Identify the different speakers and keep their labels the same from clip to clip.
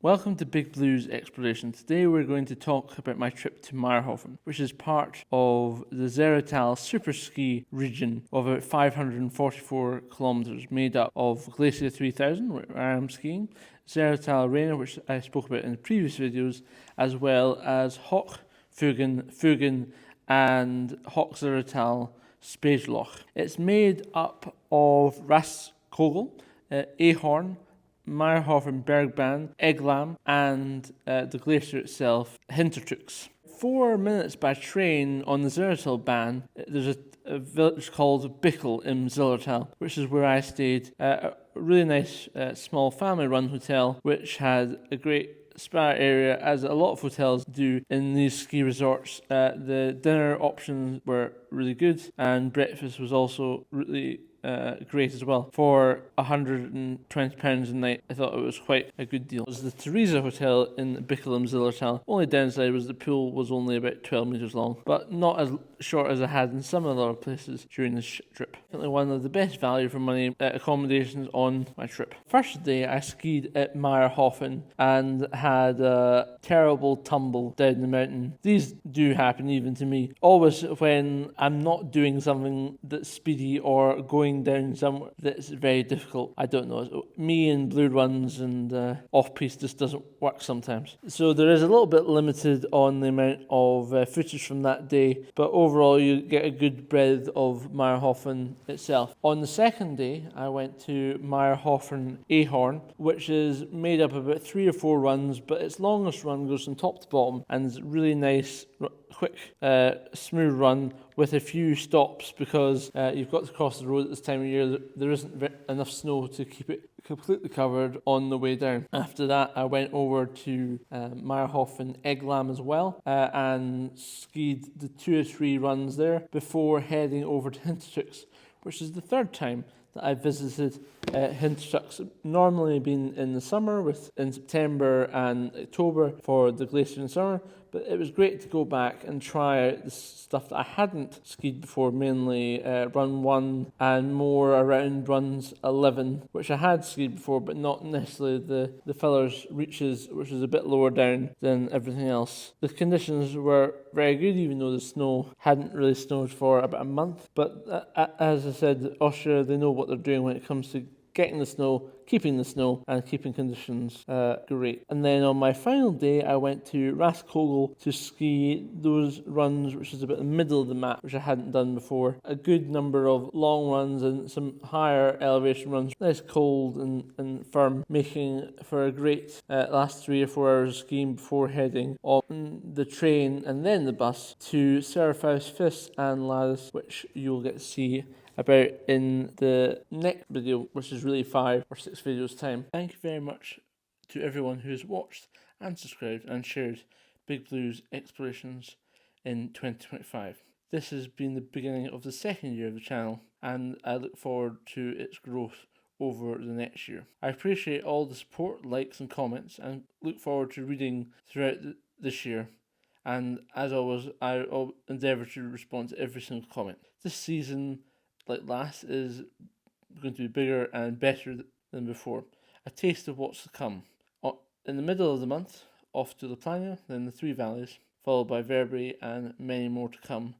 Speaker 1: Welcome to Big Blue's Exploration. Today we're going to talk about my trip to Mayerhofen, which is part of the Zermatt super ski region of about 544 kilometers, made up of Glacier 3000, where I am skiing, Zermatt Arena, which I spoke about in the previous videos, as well as Hoch, Fugen, and Hochzertal Spageloch. It's made up of Raskogel, Ahorn, Mayerhofen, Bergbahn, Eglam, and the glacier itself, Hintertux. 4 minutes by train on the Zillertal there's a village called Bickel im Zillertal, which is where I stayed. A really nice small family-run hotel, which had a great spa area, as a lot of hotels do in these ski resorts. The dinner options were really good, and breakfast was also really great as well. For £120 a night, I thought it was quite a good deal. It was the Theresa Hotel in Bickel Zillertal. Only downside was the pool was only about 12 metres long, but not as short as I had in some other places during this trip. Definitely one of the best value for money accommodations on my trip. First day, I skied at Mayerhofen and had a terrible tumble down the mountain. These do happen even to me. Always when I'm not doing something that's speedy or going down somewhere that's very difficult. I don't know. Me and blue runs and off-piste just doesn't work sometimes. So there is a little bit limited on the amount of footage from that day, but overall you get a good breadth of Mayerhofen itself. On the second day, I went to Mayerhofen Ahorn, which is made up of about 3 or 4 runs, but its longest run goes from top to bottom and is really nice, quick, smooth run with a few stops because you've got to cross the road at this time of year. There isn't enough snow to keep it completely covered on the way down. After that, I went over to Mayerhofen Eglam as well and skied the 2 or 3 runs there before heading over to Hintertux, which is the third time that I visited Hintertux. Normally been in the summer, in September and October for the glacier in summer, but it was great to go back and try out the stuff that I hadn't skied before, mainly run 1 and more around runs 11, which I had skied before, but not necessarily the Fellers Reaches, which is a bit lower down than everything else. The conditions were very good, even though the snow hadn't really snowed for about a month, but as I said, Austria, they know what they're doing when it comes to getting the snow, keeping the snow, and keeping conditions great. And then on my final day, I went to Raskogel to ski those runs, which is about the middle of the map, which I hadn't done before. A good number of long runs and some higher elevation runs. Nice cold and firm, making for a great last 3 or 4 hours of skiing before heading on the train and then the bus to Seraphaus Fis and Ladis, which you'll get to see about in the next video, which is really 5 or 6 videos time. Thank you very much to everyone who has watched and subscribed and shared Big Blue's explorations in 2025. This has been the beginning of the second year of the channel, and I look forward to its growth over the next year. I appreciate all the support, likes and comments, and look forward to reading throughout this year. And as always, I'll endeavour to respond to every single comment. This season, like last, is going to be bigger and better than before. A taste of what's to come. In the middle of the month, off to La Plana, then the 3 Valleys, followed by Verberie and many more to come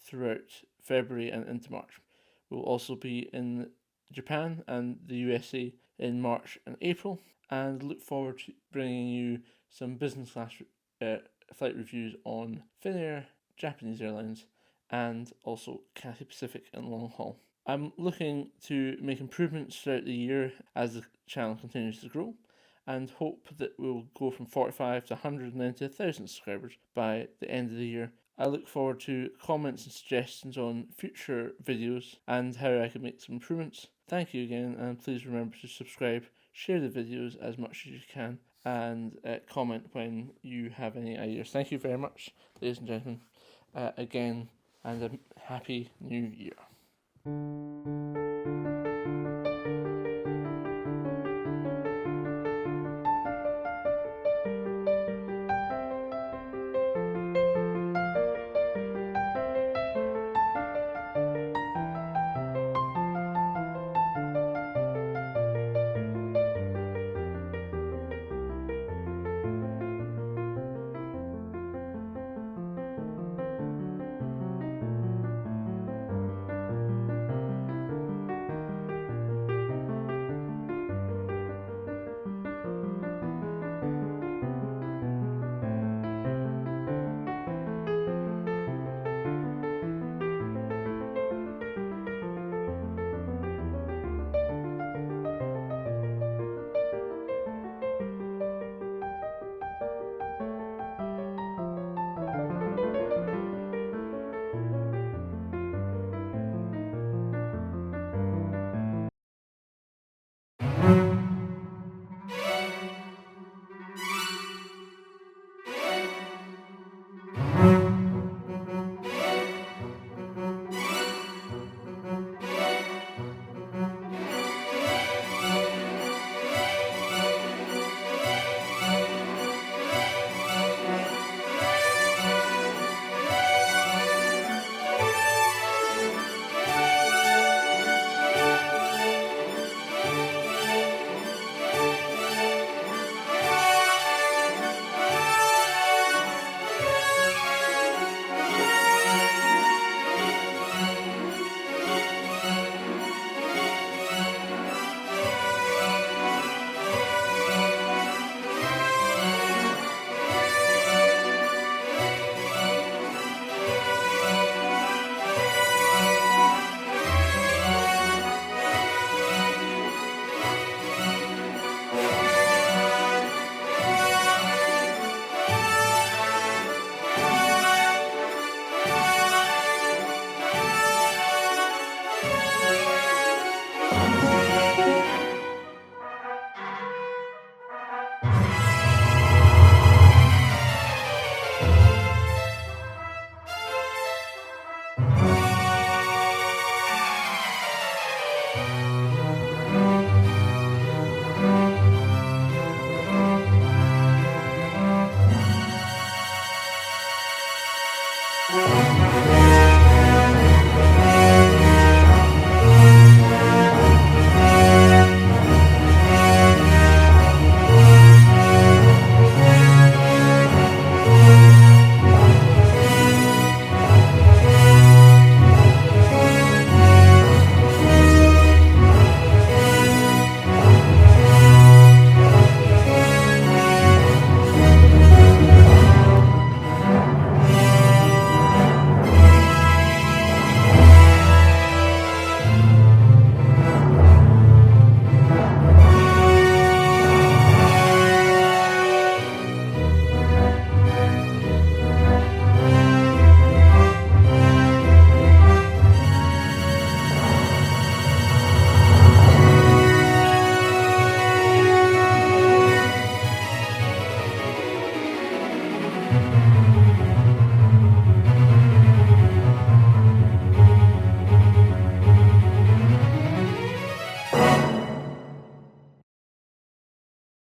Speaker 1: throughout February and into March. We'll also be in Japan and the USA in March and April, and look forward to bringing you some business class flight reviews on Finnair, Japanese Airlines, and also Cathay Pacific and long haul. I'm looking to make improvements throughout the year as the channel continues to grow, and hope that we'll go from 45 to 100 and then to 1,000 subscribers by the end of the year. I look forward to comments and suggestions on future videos and how I can make some improvements. Thank you again, and please remember to subscribe, share the videos as much as you can, and comment when you have any ideas. Thank you very much, ladies and gentlemen, again, and a happy new year.